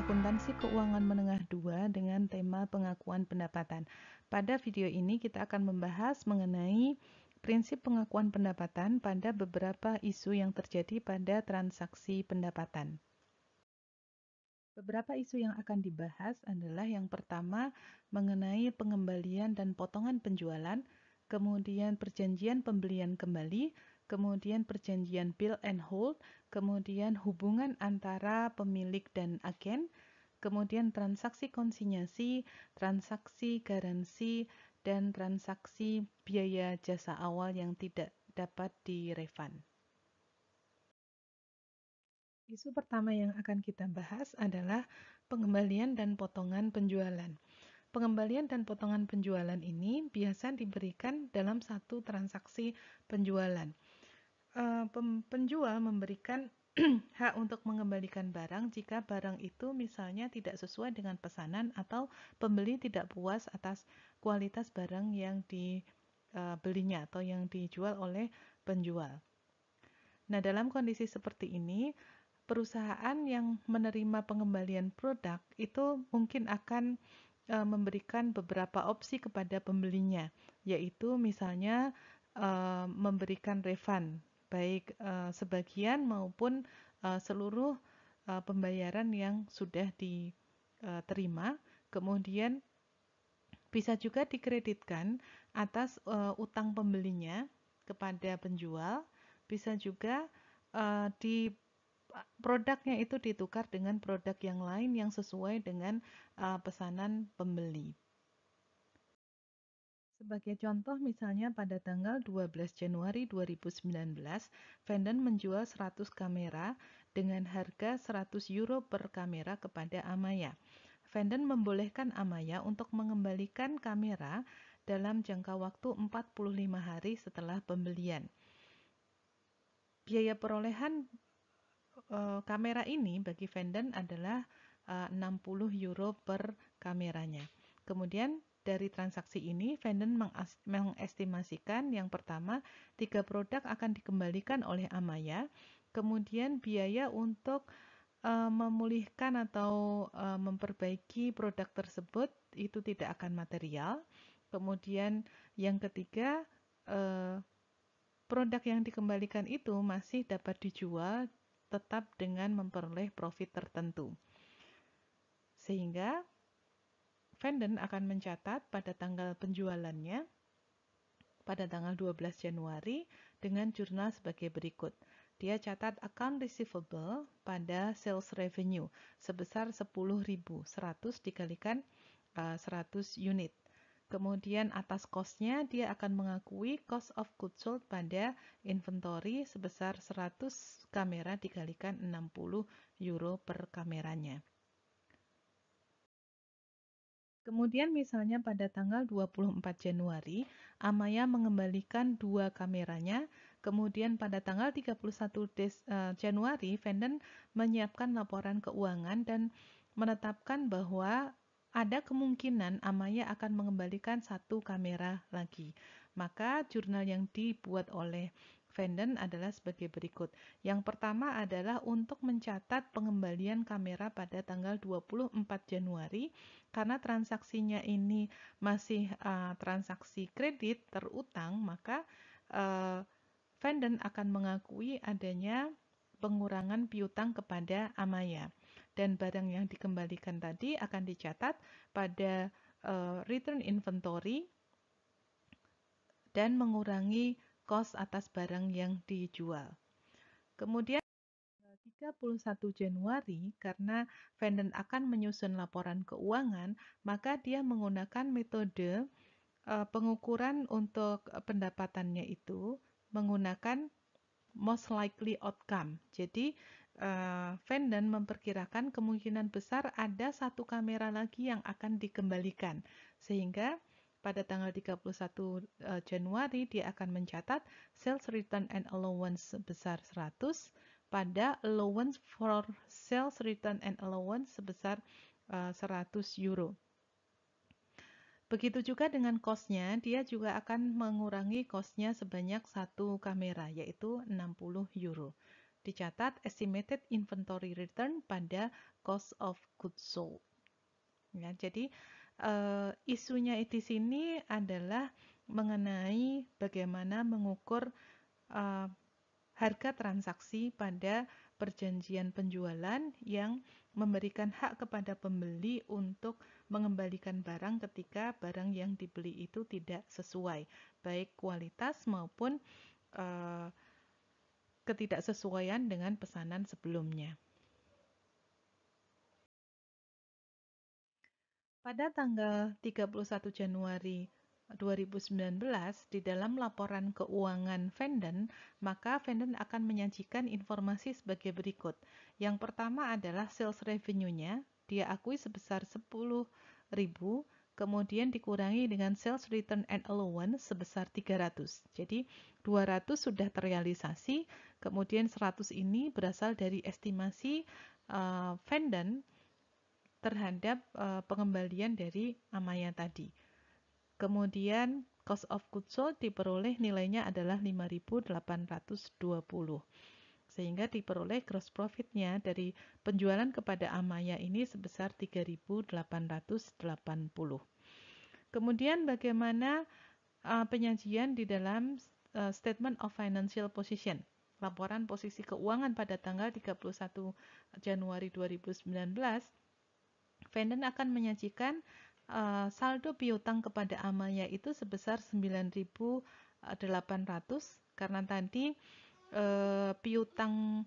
Akuntansi Keuangan Menengah 2 dengan tema pengakuan pendapatan. Pada video ini kita akan membahas mengenai prinsip pengakuan pendapatan pada beberapa isu yang terjadi pada transaksi pendapatan. Beberapa isu yang akan dibahas adalah yang pertama mengenai pengembalian dan potongan penjualan, kemudian perjanjian pembelian kembali, kemudian perjanjian bill and hold, kemudian hubungan antara pemilik dan agen, kemudian transaksi konsinyasi, transaksi garansi, dan transaksi biaya jasa awal yang tidak dapat direfund. Isu pertama yang akan kita bahas adalah pengembalian dan potongan penjualan. Pengembalian dan potongan penjualan ini biasa diberikan dalam satu transaksi penjualan. Penjual memberikan hak untuk mengembalikan barang jika barang itu misalnya tidak sesuai dengan pesanan atau pembeli tidak puas atas kualitas barang yang dibelinya atau yang dijual oleh penjual. Nah, dalam kondisi seperti ini, perusahaan yang menerima pengembalian produk itu mungkin akan memberikan beberapa opsi kepada pembelinya, yaitu misalnya memberikan refund, baik sebagian maupun seluruh pembayaran yang sudah diterima, kemudian bisa juga dikreditkan atas utang pembelinya kepada penjual, bisa juga di produknya itu ditukar dengan produk yang lain yang sesuai dengan pesanan pembeli. Sebagai contoh, misalnya pada tanggal 12 Januari 2019, Venden menjual 100 kamera dengan harga 100 euro per kamera kepada Amaya. Venden membolehkan Amaya untuk mengembalikan kamera dalam jangka waktu 45 hari setelah pembelian. Biaya perolehan kamera ini bagi Venden adalah 60 euro per kameranya. Kemudian dari transaksi ini, Venden mengestimasikan yang pertama, 3 produk akan dikembalikan oleh Amaya. Kemudian biaya untuk memulihkan atau memperbaiki produk tersebut itu tidak akan material. Kemudian yang ketiga, produk yang dikembalikan itu masih dapat dijual tetap dengan memperoleh profit tertentu. Sehingga Venden akan mencatat pada tanggal penjualannya pada tanggal 12 Januari dengan jurnal sebagai berikut. Dia catat account receivable pada sales revenue sebesar 10.100 dikalikan 100 unit. Kemudian atas cost-nya dia akan mengakui cost of goods sold pada inventory sebesar 100 kamera dikalikan 60 euro per kameranya. Kemudian misalnya pada tanggal 24 Januari, Amaya mengembalikan 2 kameranya. Kemudian pada tanggal 31 Januari, Venden menyiapkan laporan keuangan dan menetapkan bahwa ada kemungkinan Amaya akan mengembalikan 1 kamera lagi. Maka jurnal yang dibuat oleh Venden adalah sebagai berikut. Yang pertama adalah untuk mencatat pengembalian kamera pada tanggal 24 Januari karena transaksinya ini masih transaksi kredit terutang, maka Venden akan mengakui adanya pengurangan piutang kepada Amaya. Dan barang yang dikembalikan tadi akan dicatat pada return inventory dan mengurangi cost atas barang yang dijual. Kemudian 31 Januari, karena Venden akan menyusun laporan keuangan, maka dia menggunakan metode pengukuran untuk pendapatannya itu menggunakan most likely outcome. Jadi Venden memperkirakan kemungkinan besar ada 1 kamera lagi yang akan dikembalikan. Sehingga pada tanggal 31 Januari dia akan mencatat sales return and allowance sebesar 100 pada allowance for sales return and allowance sebesar 100 euro. Begitu juga dengan cost-nya, dia juga akan mengurangi cost-nya sebanyak 1 kamera, yaitu 60 euro. dicatat estimated inventory return pada cost of goods sold. Ya, jadi isunya di sini adalah mengenai bagaimana mengukur harga transaksi pada perjanjian penjualan yang memberikan hak kepada pembeli untuk mengembalikan barang ketika barang yang dibeli itu tidak sesuai, baik kualitas maupun ketidaksesuaian dengan pesanan sebelumnya. Pada tanggal 31 Januari 2019, di dalam laporan keuangan Venden, maka Venden akan menyajikan informasi sebagai berikut. Yang pertama adalah sales revenue-nya, dia akui sebesar 10.000, kemudian dikurangi dengan sales return and allowance sebesar 300. Jadi 200 sudah terrealisasi, kemudian 100 ini berasal dari estimasi Venden terhadap pengembalian dari Amaya tadi. Kemudian cost of goods sold diperoleh nilainya adalah 5.820. Sehingga diperoleh gross profit-nya dari penjualan kepada Amaya ini sebesar 3.880. Kemudian bagaimana penyajian di dalam Statement of Financial Position, laporan posisi keuangan pada tanggal 31 Januari 2019. Venden akan menyajikan saldo piutang kepada Amaya itu sebesar 9.800 karena tadi piutang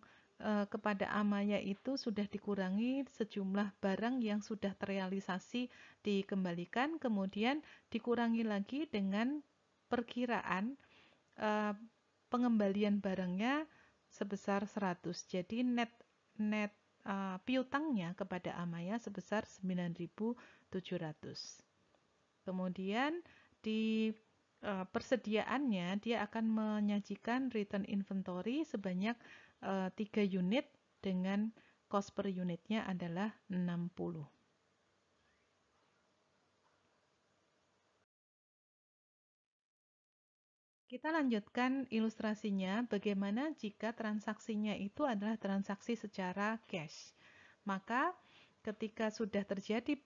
kepada Amaya itu sudah dikurangi sejumlah barang yang sudah terrealisasi dikembalikan, kemudian dikurangi lagi dengan perkiraan pengembalian barangnya sebesar 100. Jadi net piutangnya kepada Amaya sebesar 9.700. Kemudian di persediaannya dia akan menyajikan return inventory sebanyak 3 unit dengan cost per unitnya adalah 60. Kita lanjutkan ilustrasinya bagaimana jika transaksinya itu adalah transaksi secara cash. Maka ketika sudah terjadi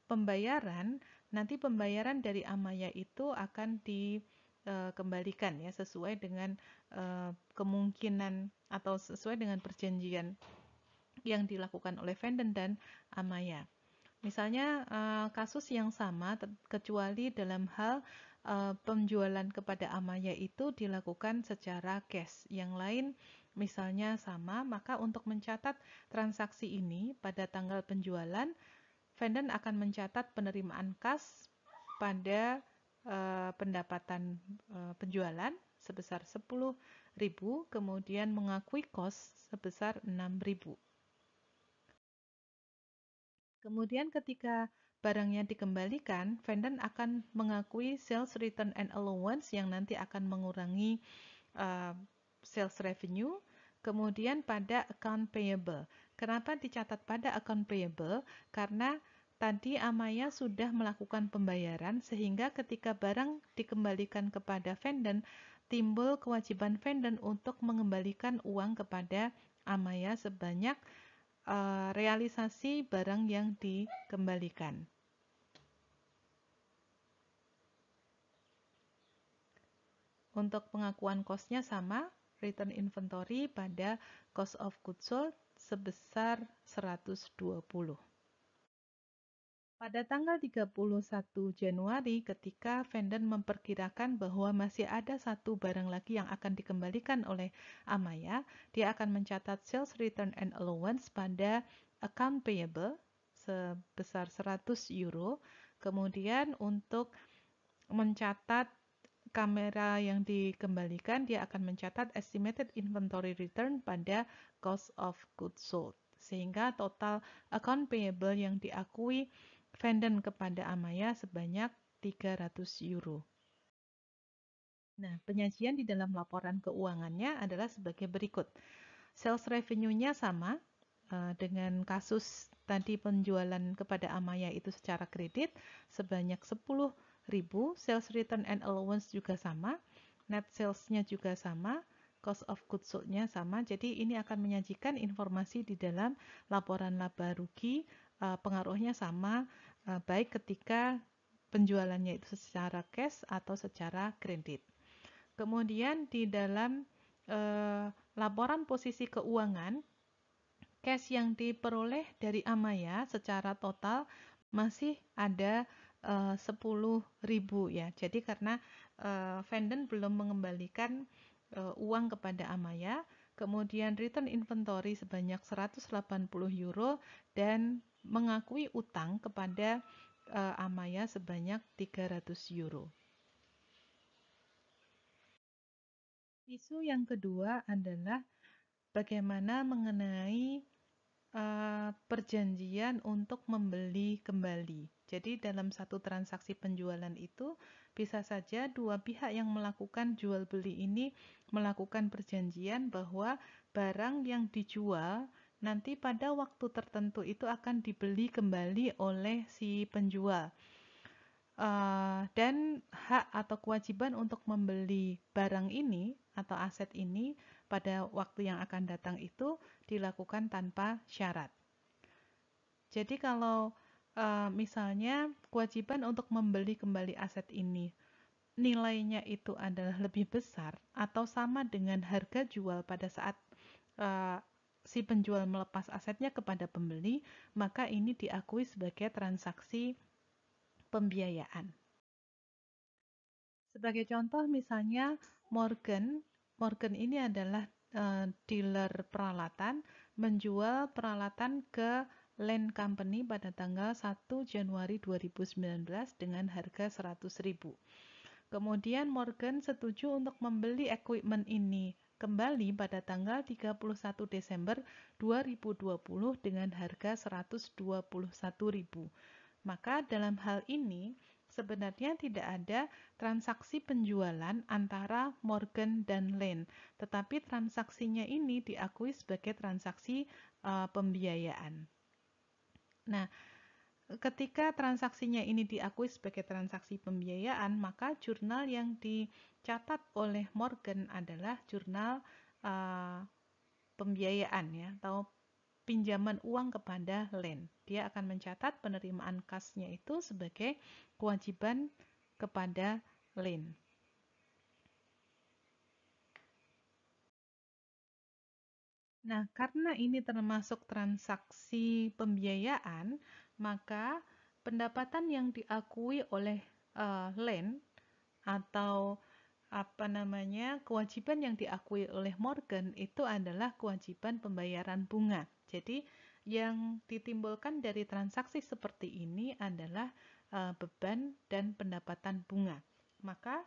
pembayaran, nanti pembayaran dari Amaya itu akan dikembalikan ya sesuai dengan kemungkinan atau sesuai dengan perjanjian yang dilakukan oleh Venden dan Amaya. Misalnya kasus yang sama kecuali dalam hal penjualan kepada Amaya itu dilakukan secara cash. Yang lain misalnya sama, maka untuk mencatat transaksi ini pada tanggal penjualan, Venden akan mencatat penerimaan kas pada pendapatan penjualan sebesar 10.000, kemudian mengakui kos sebesar 6.000. Kemudian ketika barangnya dikembalikan, Venden akan mengakui sales return and allowance yang nanti akan mengurangi sales revenue. Kemudian pada account payable. Kenapa dicatat pada account payable? Karena tadi Amaya sudah melakukan pembayaran sehingga ketika barang dikembalikan kepada Venden, timbul kewajiban Venden untuk mengembalikan uang kepada Amaya sebanyak realisasi barang yang dikembalikan. Untuk pengakuan cost-nya sama, return inventory pada cost of goods sold sebesar 120. Pada tanggal 31 Januari ketika Venden memperkirakan bahwa masih ada satu barang lagi yang akan dikembalikan oleh Amaya, dia akan mencatat sales return and allowance pada account payable sebesar 100 euro. Kemudian untuk mencatat kamera yang dikembalikan, dia akan mencatat estimated inventory return pada cost of goods sold. Sehingga total account payable yang diakui Venden kepada Amaya sebanyak 300 euro. Nah, penyajian di dalam laporan keuangannya adalah sebagai berikut. Sales revenue-nya sama dengan kasus tadi penjualan kepada Amaya itu secara kredit sebanyak 10.000, sales return and allowance juga sama, net sales-nya juga sama, cost of goods sold-nya sama. Jadi ini akan menyajikan informasi di dalam laporan laba rugi, pengaruhnya sama, baik ketika penjualannya itu secara cash atau secara kredit. Kemudian di dalam laporan posisi keuangan, cash yang diperoleh dari Amaya secara total masih ada 10.000 ya. Jadi karena Vanden belum mengembalikan uang kepada Amaya, kemudian return inventory sebanyak 180 euro dan mengakui utang kepada Amaya sebanyak 300 euro. Isu yang kedua adalah bagaimana mengenai perjanjian untuk membeli kembali. Jadi dalam satu transaksi penjualan itu bisa saja dua pihak yang melakukan jual beli ini melakukan perjanjian bahwa barang yang dijual nanti pada waktu tertentu itu akan dibeli kembali oleh si penjual. Dan hak atau kewajiban untuk membeli barang ini atau aset ini pada waktu yang akan datang itu dilakukan tanpa syarat. Jadi kalau misalnya kewajiban untuk membeli kembali aset ini nilainya itu adalah lebih besar atau sama dengan harga jual pada saat si penjual melepas asetnya kepada pembeli, maka ini diakui sebagai transaksi pembiayaan. Sebagai contoh misalnya Morgan ini adalah dealer peralatan, menjual peralatan ke Land Company pada tanggal 1 Januari 2019 dengan harga 100.000. Kemudian Morgan setuju untuk membeli equipment ini kembali pada tanggal 31 Desember 2020 dengan harga 121.000. Maka dalam hal ini sebenarnya tidak ada transaksi penjualan antara Morgan dan Lane, tetapi transaksinya ini diakui sebagai transaksi pembiayaan. Nah, ketika transaksinya ini diakui sebagai transaksi pembiayaan, maka jurnal yang dicatat oleh Morgan adalah jurnal pembiayaan ya, atau pinjaman uang kepada Lane. Dia akan mencatat penerimaan kasnya itu sebagai kewajiban kepada Lane. Nah, karena ini termasuk transaksi pembiayaan, maka pendapatan yang diakui oleh Lane atau kewajiban yang diakui oleh Morgan itu adalah kewajiban pembayaran bunga. Jadi yang ditimbulkan dari transaksi seperti ini adalah beban dan pendapatan bunga. Maka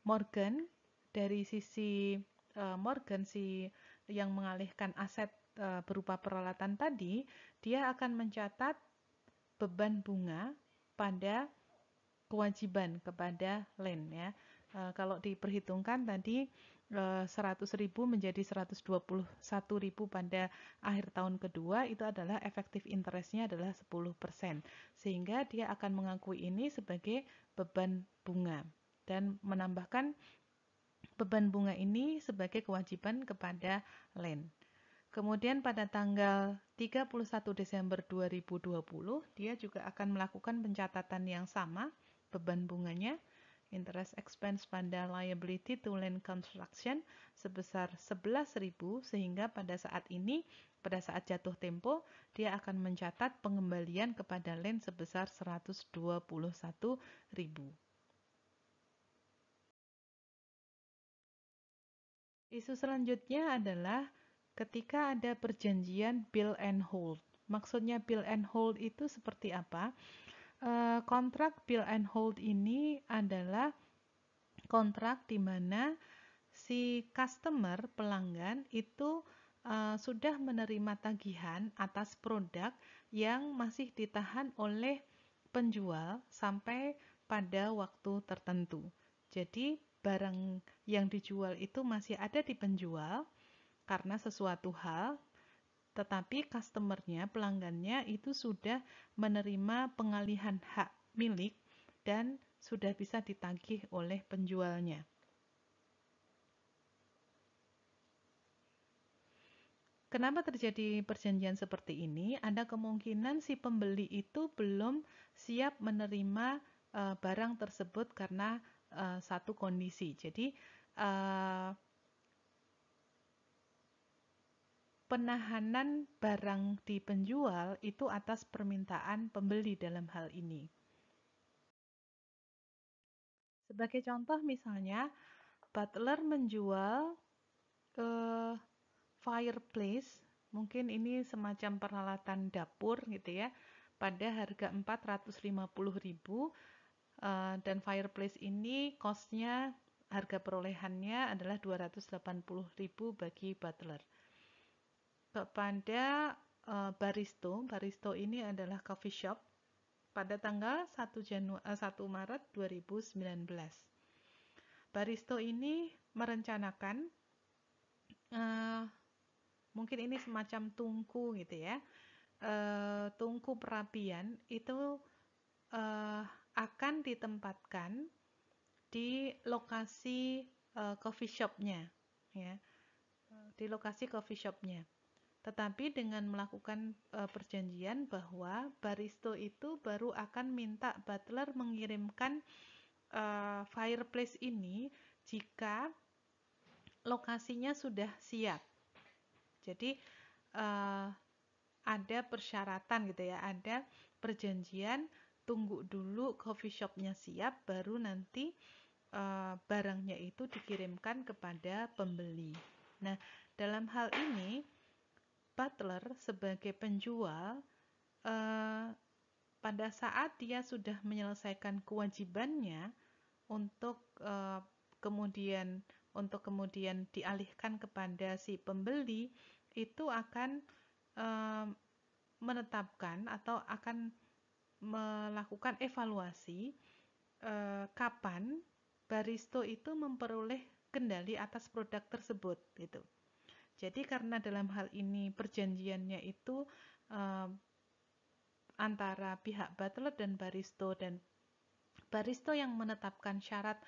Morgan dari sisi Morgan si yang mengalihkan aset berupa peralatan tadi, dia akan mencatat beban bunga pada kewajiban kepada Lane ya. Kalau diperhitungkan tadi 100.000 menjadi 121.000 pada akhir tahun kedua itu adalah efektif interestnya adalah 10%. Sehingga dia akan mengakui ini sebagai beban bunga dan menambahkan beban bunga ini sebagai kewajiban kepada Lane. Kemudian pada tanggal 31 Desember 2020 dia juga akan melakukan pencatatan yang sama beban bunganya interest expense pada liability to land construction sebesar 11.000 sehingga pada saat jatuh tempo dia akan mencatat pengembalian kepada land sebesar 121.000. Isu selanjutnya adalah ketika ada perjanjian bill and hold. Maksudnya bill and hold itu seperti apa? Kontrak bill and hold ini adalah kontrak di mana si customer pelanggan itu sudah menerima tagihan atas produk yang masih ditahan oleh penjual sampai pada waktu tertentu. Jadi barang yang dijual itu masih ada di penjual karena sesuatu hal, tetapi customernya, pelanggannya itu sudah menerima pengalihan hak milik dan sudah bisa ditagih oleh penjualnya. Kenapa terjadi perjanjian seperti ini? Ada kemungkinan si pembeli itu belum siap menerima barang tersebut karena satu kondisi. Jadi penahanan barang di penjual itu atas permintaan pembeli dalam hal ini. Sebagai contoh misalnya, butler menjual fireplace, mungkin ini semacam peralatan dapur gitu ya, pada harga 450.000, dan fireplace ini cost-nya, harga perolehannya adalah 280.000 bagi butler. Kepada Baristo ini adalah coffee shop pada tanggal 1 Maret 2019. Baristo ini merencanakan mungkin ini semacam tungku gitu ya. Tungku perapian itu akan ditempatkan di lokasi coffee shop-nya ya. Di lokasi coffee shop-nya. Tetapi dengan melakukan perjanjian bahwa baristo itu baru akan minta butler mengirimkan fireplace ini jika lokasinya sudah siap. Jadi ada persyaratan gitu ya, ada perjanjian, tunggu dulu coffee shopnya siap, baru nanti barangnya itu dikirimkan kepada pembeli. Nah, dalam hal ini butler sebagai penjual pada saat dia sudah menyelesaikan kewajibannya untuk kemudian dialihkan kepada si pembeli, itu akan menetapkan atau akan melakukan evaluasi kapan baristo itu memperoleh kendali atas produk tersebut gitu. Jadi karena dalam hal ini perjanjiannya itu antara pihak butler dan baristo yang menetapkan syarat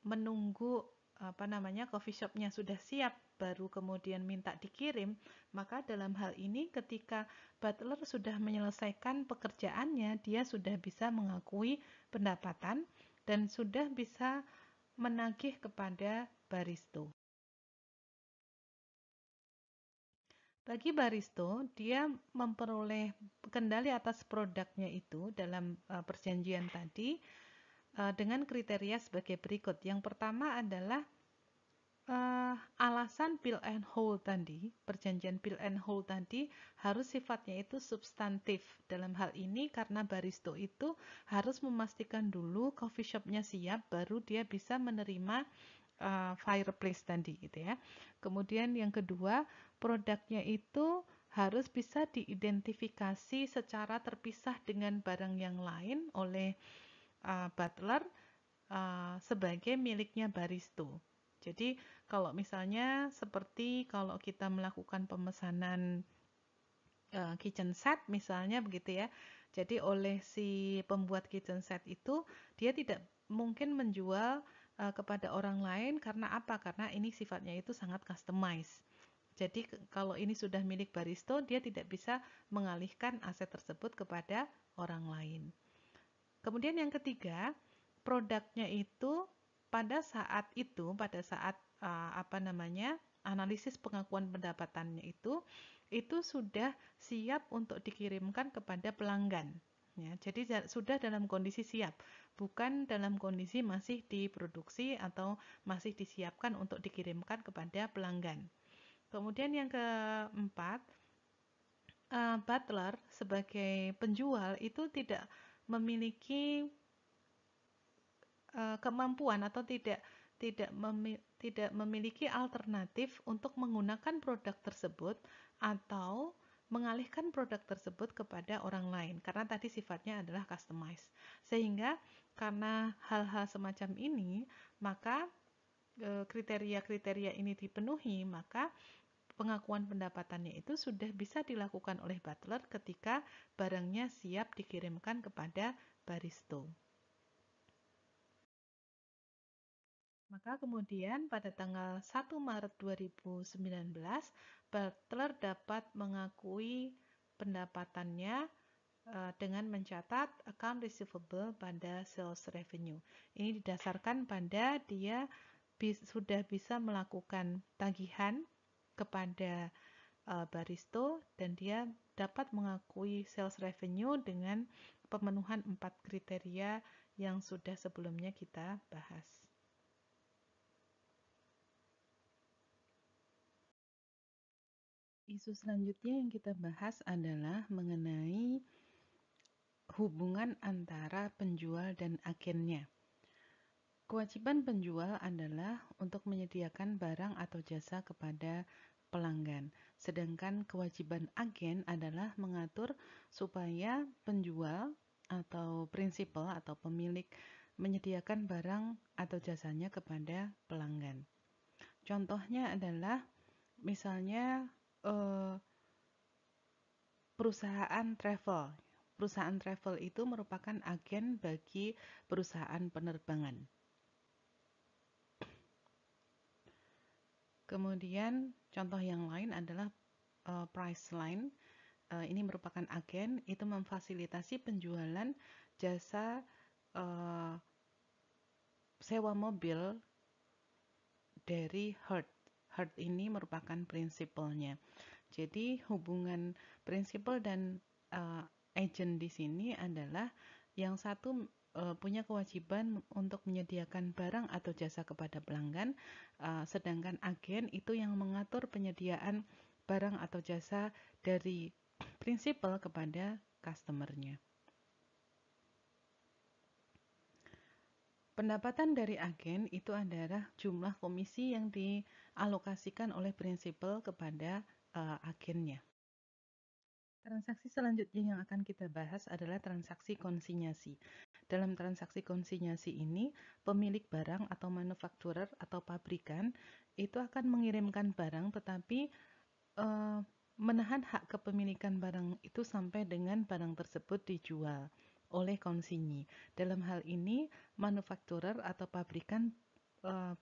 menunggu coffee shopnya sudah siap baru kemudian minta dikirim, maka dalam hal ini ketika butler sudah menyelesaikan pekerjaannya, dia sudah bisa mengakui pendapatan dan sudah bisa menagih kepada baristo. Bagi baristo, dia memperoleh kendali atas produknya itu dalam perjanjian tadi dengan kriteria sebagai berikut. Yang pertama adalah alasan bill and hold tadi, perjanjian bill and hold tadi harus sifatnya itu substantif. Dalam hal ini karena baristo itu harus memastikan dulu coffee shopnya siap, baru dia bisa menerima fireplace tadi gitu ya. Kemudian yang kedua, produknya itu harus bisa diidentifikasi secara terpisah dengan barang yang lain oleh butler sebagai miliknya baristo. Jadi kalau misalnya seperti kalau kita melakukan pemesanan kitchen set misalnya begitu ya. Jadi oleh si pembuat kitchen set itu dia tidak mungkin menjual kepada orang lain karena apa? Karena ini sifatnya itu sangat customized. Jadi kalau ini sudah milik baristo, dia tidak bisa mengalihkan aset tersebut kepada orang lain. Kemudian yang ketiga, produknya itu pada saat analisis pengakuan pendapatannya itu sudah siap untuk dikirimkan kepada pelanggan. Ya, jadi sudah dalam kondisi siap, bukan dalam kondisi masih diproduksi atau masih disiapkan untuk dikirimkan kepada pelanggan. Kemudian yang keempat, butler sebagai penjual itu tidak memiliki kemampuan atau tidak memiliki alternatif untuk menggunakan produk tersebut atau mengalihkan produk tersebut kepada orang lain karena tadi sifatnya adalah customized. Sehingga karena hal-hal semacam ini, maka kriteria-kriteria ini dipenuhi, maka pengakuan pendapatannya itu sudah bisa dilakukan oleh butler ketika barangnya siap dikirimkan kepada baristo. Maka kemudian pada tanggal 1 Maret 2019, Butler dapat mengakui pendapatannya dengan mencatat account receivable pada sales revenue. Ini didasarkan pada dia sudah bisa melakukan tagihan kepada Baristo dan dia dapat mengakui sales revenue dengan pemenuhan 4 kriteria yang sudah sebelumnya kita bahas. Isu selanjutnya yang kita bahas adalah mengenai hubungan antara penjual dan agennya. Kewajiban penjual adalah untuk menyediakan barang atau jasa kepada pelanggan, sedangkan kewajiban agen adalah mengatur supaya penjual atau prinsipal atau pemilik menyediakan barang atau jasanya kepada pelanggan. Contohnya adalah misalnya perusahaan travel. Perusahaan travel itu merupakan agen bagi perusahaan penerbangan. Kemudian contoh yang lain adalah Priceline. Ini merupakan agen, itu memfasilitasi penjualan jasa sewa mobil dari Hertz. Hertz ini merupakan prinsipalnya. Jadi hubungan prinsipal dan agent di sini adalah yang satu punya kewajiban untuk menyediakan barang atau jasa kepada pelanggan, sedangkan agen itu yang mengatur penyediaan barang atau jasa dari prinsipal kepada customer-nya. Pendapatan dari agen itu adalah jumlah komisi yang dialokasikan oleh prinsipal kepada agennya. Transaksi selanjutnya yang akan kita bahas adalah transaksi konsinyasi. Dalam transaksi konsinyasi ini, pemilik barang atau manufakturer atau pabrikan itu akan mengirimkan barang tetapi menahan hak kepemilikan barang itu sampai dengan barang tersebut dijual oleh konsinyi. Dalam hal ini, manufakturer atau pabrikan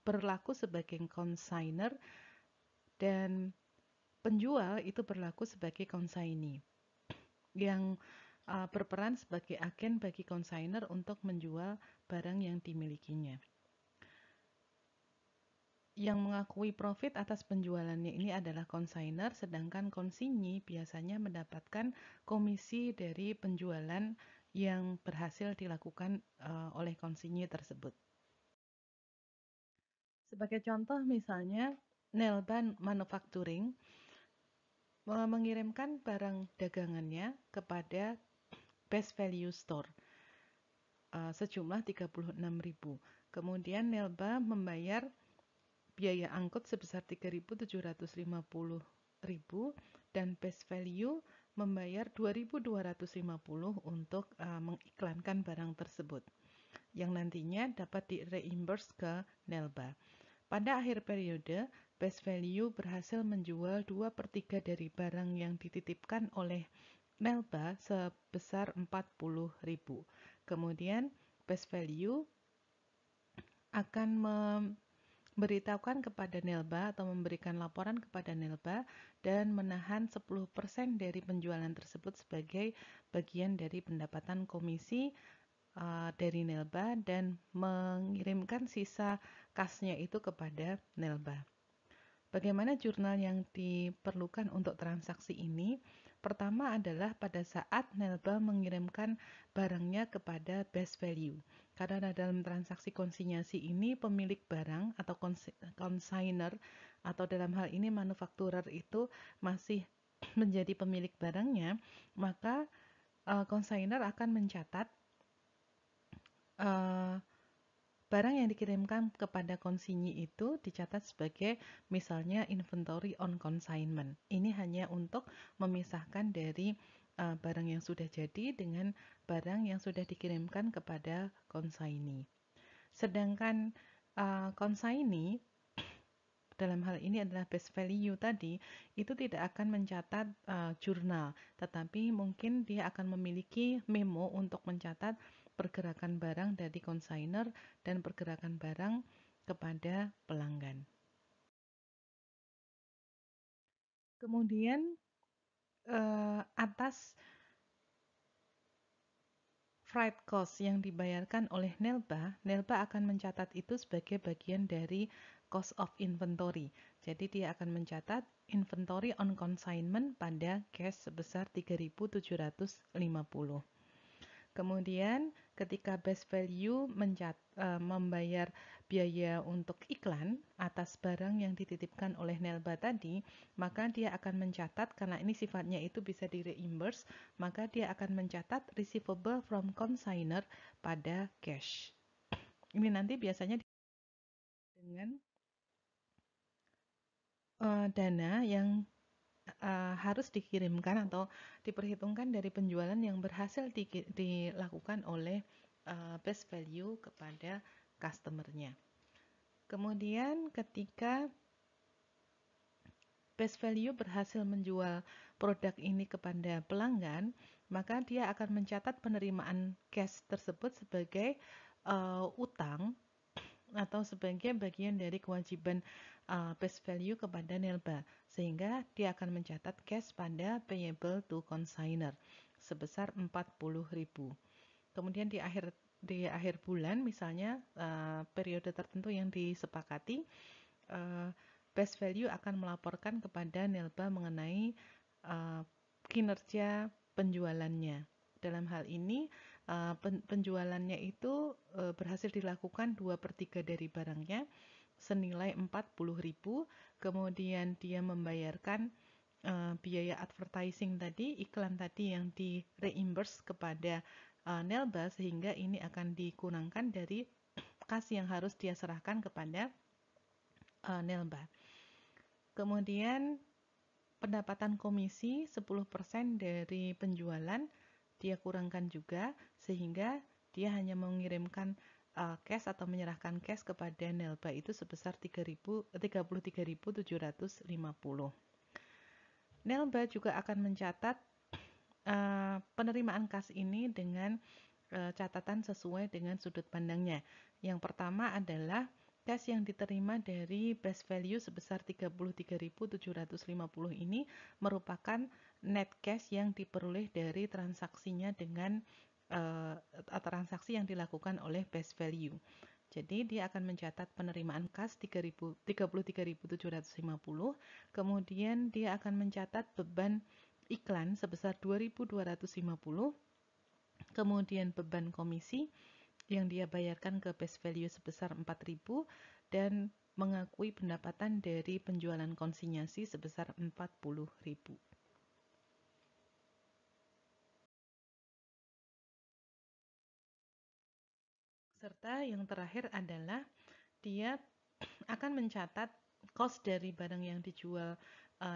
berlaku sebagai consignor dan penjual itu berlaku sebagai consignee yang berperan sebagai agen bagi konsainer untuk menjual barang yang dimilikinya. Yang mengakui profit atas penjualannya ini adalah konsainer, sedangkan konsinyi biasanya mendapatkan komisi dari penjualan yang berhasil dilakukan oleh konsinyi tersebut. Sebagai contoh misalnya, Nelban Manufacturing mengirimkan barang dagangannya kepada Best Value Store sejumlah 36.000. Kemudian Nelba membayar biaya angkut sebesar 3.750.000 dan Best Value membayar 2.250 untuk mengiklankan barang tersebut yang nantinya dapat di-reimburse ke Nelba. Pada akhir periode, Best Value berhasil menjual 2/3 dari barang yang dititipkan oleh Nelba sebesar 40.000. Kemudian Best Value akan memberitahukan kepada Nelba atau memberikan laporan kepada Nelba dan menahan 10% dari penjualan tersebut sebagai bagian dari pendapatan komisi dari Nelba dan mengirimkan sisa kasnya itu kepada Nelba. Bagaimana jurnal yang diperlukan untuk transaksi ini? Pertama adalah pada saat Nelba mengirimkan barangnya kepada Best Value. Karena dalam transaksi konsinyasi ini pemilik barang atau consignor atau dalam hal ini manufakturer itu masih menjadi pemilik barangnya, maka consignor akan mencatat barang yang dikirimkan kepada konsinyi itu dicatat sebagai misalnya inventory on consignment. Ini hanya untuk memisahkan dari barang yang sudah jadi dengan barang yang sudah dikirimkan kepada konsignee. Sedangkan konsignee dalam hal ini adalah best value tadi, itu tidak akan mencatat jurnal, tetapi mungkin dia akan memiliki memo untuk mencatat pergerakan barang dari consignor dan pergerakan barang kepada pelanggan. Kemudian atas freight cost yang dibayarkan oleh Nelba, Nelba akan mencatat itu sebagai bagian dari cost of inventory. Jadi dia akan mencatat inventory on consignment pada cash sebesar 3.750. Kemudian ketika best value membayar biaya untuk iklan atas barang yang dititipkan oleh Nelba tadi, maka dia akan mencatat, karena ini sifatnya itu bisa di reimburse, maka dia akan mencatat receivable from consignor pada cash. Ini nanti biasanya dengan dana yang harus dikirimkan atau diperhitungkan dari penjualan yang berhasil dilakukan oleh best value kepada customer-nya. Kemudian ketika best value berhasil menjual produk ini kepada pelanggan, maka dia akan mencatat penerimaan cash tersebut sebagai utang atau sebagai bagian dari kewajiban best value kepada Nelba, sehingga dia akan mencatat cash pada payable to consignor sebesar 40.000. Kemudian di akhir bulan, misalnya periode tertentu yang disepakati, best value akan melaporkan kepada Nelba mengenai kinerja penjualannya. Dalam hal ini, penjualannya itu berhasil dilakukan 2/3 dari barangnya senilai 40.000, kemudian dia membayarkan biaya advertising tadi, iklan tadi yang di reimburse kepada Nelba, sehingga ini akan dikurangkan dari kas yang harus dia serahkan kepada Nelba. Kemudian pendapatan komisi 10% dari penjualan dia kurangkan juga, sehingga dia hanya mengirimkan cash atau menyerahkan cash kepada Nelba itu sebesar 33.750. Nelba juga akan mencatat penerimaan kas ini dengan catatan sesuai dengan sudut pandangnya. Yang pertama adalah cash yang diterima dari best value sebesar 33.750 ini merupakan net cash yang diperoleh dari transaksinya dengan transaksi yang dilakukan oleh best value. Jadi dia akan mencatat penerimaan kas 33.750, kemudian dia akan mencatat beban iklan sebesar 2.250, kemudian beban komisi yang dia bayarkan ke best value sebesar 4.000, dan mengakui pendapatan dari penjualan konsinyasi sebesar 40.000. Serta yang terakhir adalah dia akan mencatat cost dari barang yang dijual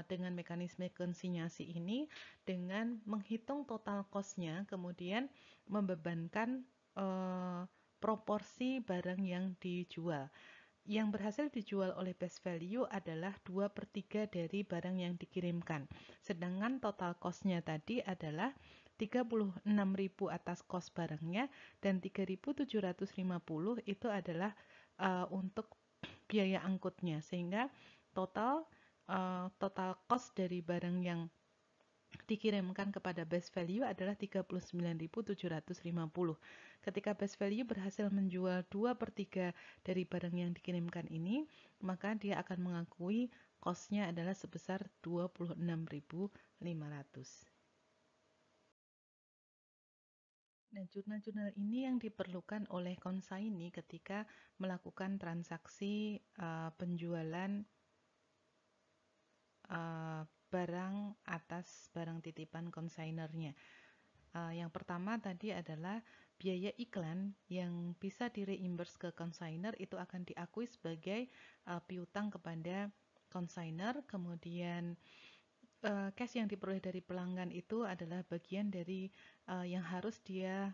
dengan mekanisme konsinyasi ini dengan menghitung total cost-nya, kemudian membebankan proporsi barang yang dijual. Yang berhasil dijual oleh best value adalah 2/3 dari barang yang dikirimkan. Sedangkan total cost-nya tadi adalah 36.000 atas cost barangnya, dan 3.750 itu adalah untuk biaya angkutnya, sehingga total cost dari barang yang dikirimkan kepada best value adalah 39.750. Ketika best value berhasil menjual 2/3 dari barang yang dikirimkan ini, maka dia akan mengakui cost-nya adalah sebesar 26.500. Nah, jurnal-jurnal ini yang diperlukan oleh konsaini ketika melakukan transaksi penjualan barang atas barang titipan konsainernya. Yang pertama tadi adalah biaya iklan yang bisa di-reimburse ke consignor itu akan diakui sebagai piutang kepada consignor. Kemudian cash yang diperoleh dari pelanggan itu adalah bagian dari yang harus dia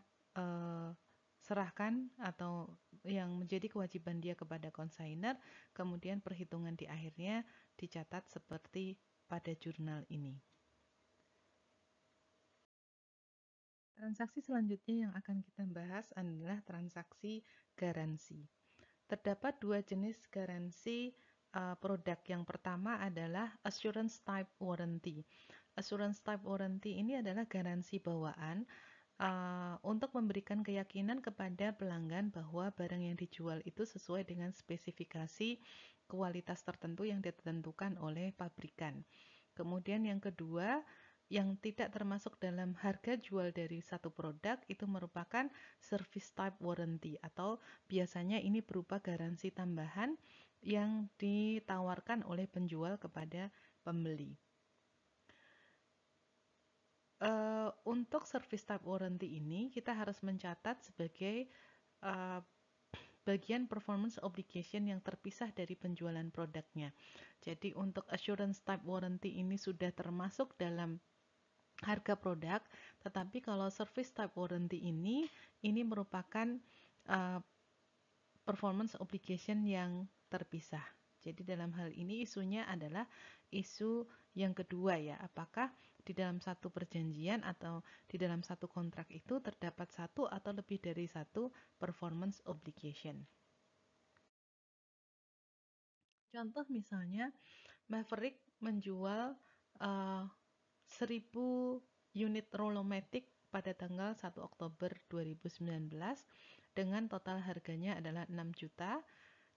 serahkan atau yang menjadi kewajiban dia kepada consignor. Kemudian perhitungan di akhirnya dicatat seperti pada jurnal ini. Transaksi selanjutnya yang akan kita bahas adalah transaksi garansi. Terdapat dua jenis garansi produk. Yang pertama adalah assurance type warranty. Assurance type warranty ini adalah garansi bawaan untuk memberikan keyakinan kepada pelanggan bahwa barang yang dijual itu sesuai dengan spesifikasi kualitas tertentu yang ditentukan oleh pabrikan. Kemudian yang kedua, yang tidak termasuk dalam harga jual dari satu produk itu merupakan service type warranty, atau biasanya ini berupa garansi tambahan yang ditawarkan oleh penjual kepada pembeli. Untuk service type warranty ini kita harus mencatat sebagai uh, bagian performance obligation yang terpisah dari penjualan produknya. Jadi untuk assurance type warranty ini sudah termasuk dalam harga produk, tetapi kalau service type warranty ini merupakan uh, performance obligation yang terpisah. Jadi dalam hal ini isunya adalah isu yang kedua ya, apakah di dalam satu perjanjian atau di dalam satu kontrak itu terdapat satu atau lebih dari satu performance obligation. Contoh misalnya Maverick menjual 1000 unit Rollomatic pada tanggal 1 Oktober 2019 dengan total harganya adalah 6 juta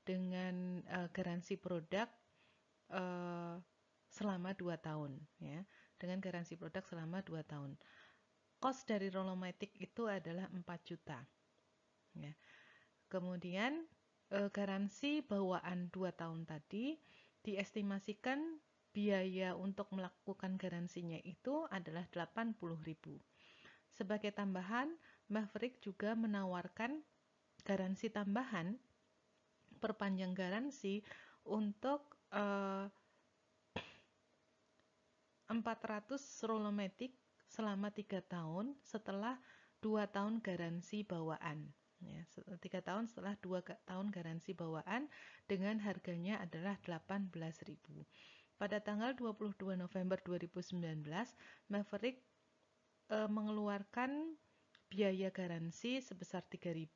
dengan garansi produk uh, selama 2 tahun ya. Dengan garansi produk selama 2 tahun. Cost dari Rollomatic itu adalah 4 juta ya. Kemudian garansi bawaan 2 tahun tadi diestimasikan biaya untuk melakukan garansinya itu adalah 80.000. Sebagai tambahan, Maverick juga menawarkan garansi tambahan perpanjang garansi untuk 400 Rollomatic selama 3 tahun setelah 2 tahun garansi bawaan. Ya, 3 tahun setelah 2 tahun garansi bawaan dengan harganya adalah 18.000. Pada tanggal 22 November 2019, Maverick mengeluarkan biaya garansi sebesar 3.000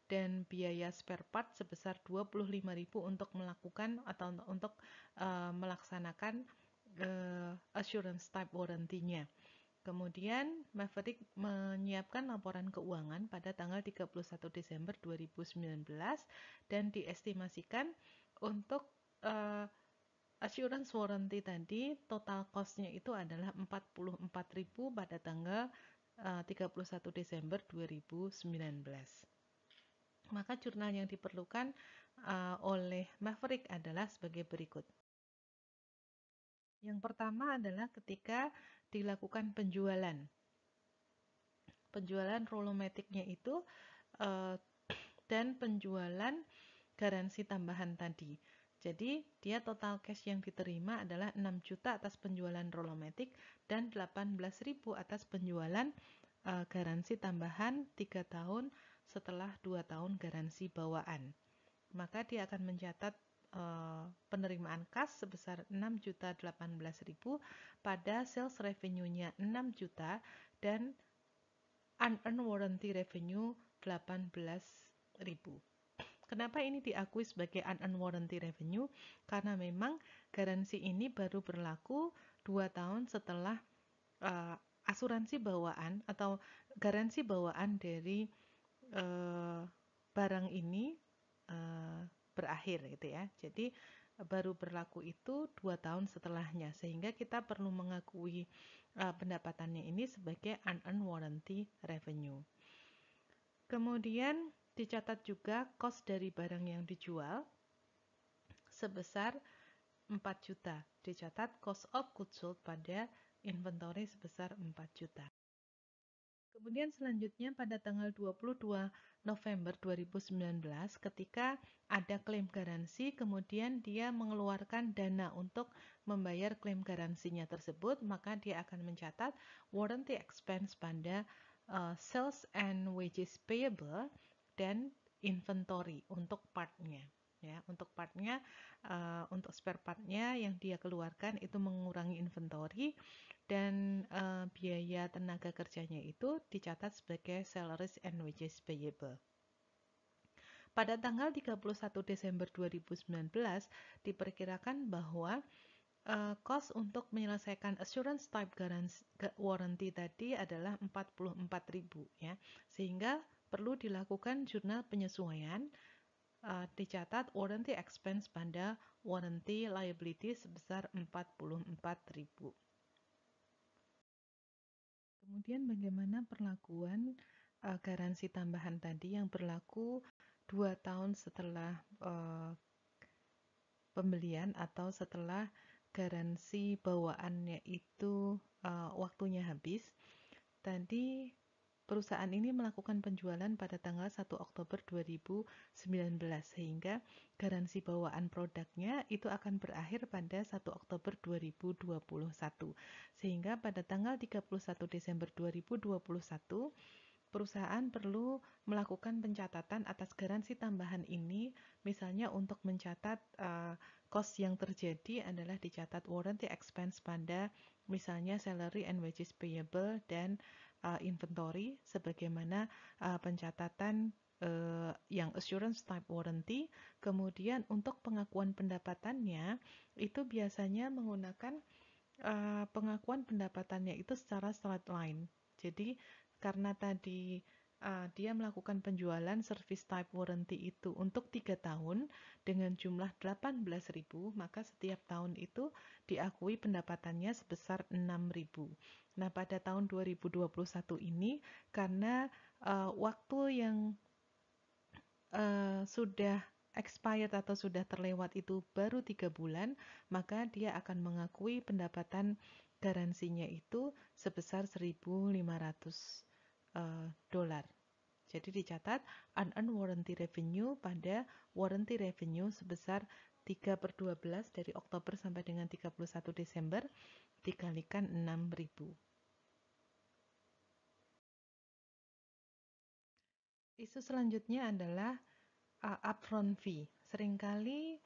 dan biaya spare part sebesar 25.000 untuk melakukan atau untuk melaksanakan assurance type warranty-nya. Kemudian Maverick menyiapkan laporan keuangan pada tanggal 31 Desember 2019 dan diestimasikan untuk assurance warranty tadi total cost-nya itu adalah 44.000 pada tanggal 31 Desember 2019. Maka jurnal yang diperlukan oleh Maverick adalah sebagai berikut. Yang pertama adalah ketika dilakukan penjualan. Penjualan Rollomatic-nya itu dan penjualan garansi tambahan tadi. Jadi dia total cash yang diterima adalah 6 juta atas penjualan Rollomatic dan 18.000 atas penjualan garansi tambahan 3 tahun setelah 2 tahun garansi bawaan. Maka dia akan mencatat penerimaan kas sebesar 6.018.000 pada sales revenue-nya 6 juta dan unearned warranty revenue 18.000. Kenapa ini diakui sebagai unearned warranty revenue? Karena memang garansi ini baru berlaku 2 tahun setelah asuransi bawaan atau garansi bawaan dari barang ini berakhir gitu ya. Jadi baru berlaku itu 2 tahun setelahnya, sehingga kita perlu mengakui pendapatannya ini sebagai unearned warranty revenue. Kemudian dicatat juga cost dari barang yang dijual sebesar 4 juta. Dicatat cost of goods sold pada inventory sebesar 4 juta. Kemudian selanjutnya pada tanggal 22 November 2019 ketika ada klaim garansi, kemudian dia mengeluarkan dana untuk membayar klaim garansinya tersebut, maka dia akan mencatat warranty expense pada sales and wages payable dan inventory untuk partnya. Ya, untuk partnya, untuk spare partnya yang dia keluarkan itu mengurangi inventory dan biaya tenaga kerjanya itu dicatat sebagai salaries and wages payable. Pada tanggal 31 Desember 2019, diperkirakan bahwa cost untuk menyelesaikan assurance type warranty tadi adalah 44.000 ya. Sehingga perlu dilakukan jurnal penyesuaian, dicatat warranty expense pada warranty liability sebesar 44.000. Kemudian bagaimana perlakuan garansi tambahan tadi yang berlaku 2 tahun setelah pembelian atau setelah garansi bawaannya itu waktunya habis. Tadi perusahaan ini melakukan penjualan pada tanggal 1 Oktober 2019 sehingga garansi bawaan produknya itu akan berakhir pada 1 Oktober 2021. Sehingga pada tanggal 31 Desember 2021 perusahaan perlu melakukan pencatatan atas garansi tambahan ini, misalnya untuk mencatat cost yang terjadi adalah dicatat warranty expense pada misalnya salary and wages payable dan inventory, sebagaimana pencatatan yang assurance type warranty. Kemudian untuk pengakuan pendapatannya itu biasanya menggunakan pengakuan pendapatannya itu secara straight line. Jadi karena tadi dia melakukan penjualan service type warranty itu untuk 3 tahun dengan jumlah 18.000, maka setiap tahun itu diakui pendapatannya sebesar 6.000. Nah, pada tahun 2021 ini karena waktu yang sudah expired atau sudah terlewat itu baru 3 bulan, maka dia akan mengakui pendapatan garansinya itu sebesar 1.500 dolar. Jadi dicatat unearned warranty revenue pada warranty revenue sebesar 3/12 dari Oktober sampai dengan 31 Desember dikalikan 6.000. Isu selanjutnya adalah upfront fee. Seringkali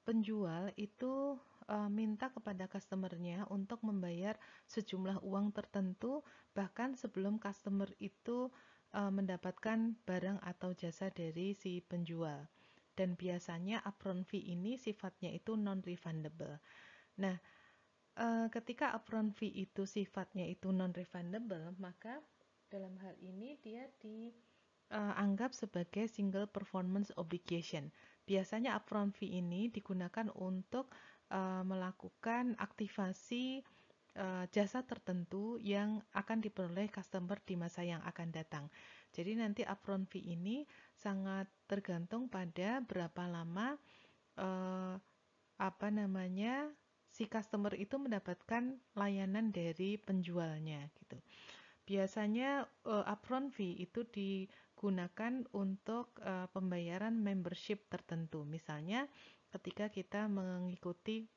penjual itu minta kepada customernya untuk membayar sejumlah uang tertentu bahkan sebelum customer itu mendapatkan barang atau jasa dari si penjual. Dan biasanya upfront fee ini sifatnya itu non-refundable. Nah, ketika upfront fee itu sifatnya itu non-refundable, maka dalam hal ini dia anggap sebagai single performance obligation. Biasanya upfront fee ini digunakan untuk melakukan aktivasi jasa tertentu yang akan diperoleh customer di masa yang akan datang. Jadi nanti upfront fee ini sangat tergantung pada berapa lama uh, si customer itu mendapatkan layanan dari penjualnya gitu. Biasanya upfront fee itu digunakan untuk pembayaran membership tertentu. Misalnya ketika kita mengikuti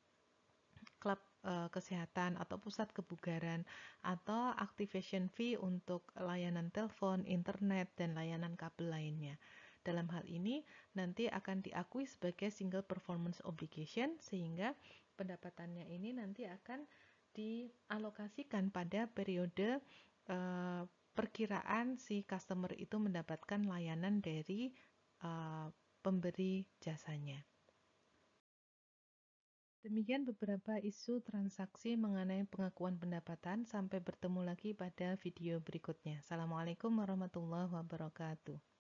klub kesehatan atau pusat kebugaran atau activation fee untuk layanan telepon, internet, dan layanan kabel lainnya. Dalam hal ini nanti akan diakui sebagai single performance obligation sehingga pendapatannya ini nanti akan dialokasikan pada periode perkiraan si customer itu mendapatkan layanan dari pemberi jasanya. Demikian beberapa isu transaksi mengenai pengakuan pendapatan. Sampai bertemu lagi pada video berikutnya. Assalamualaikum warahmatullahi wabarakatuh.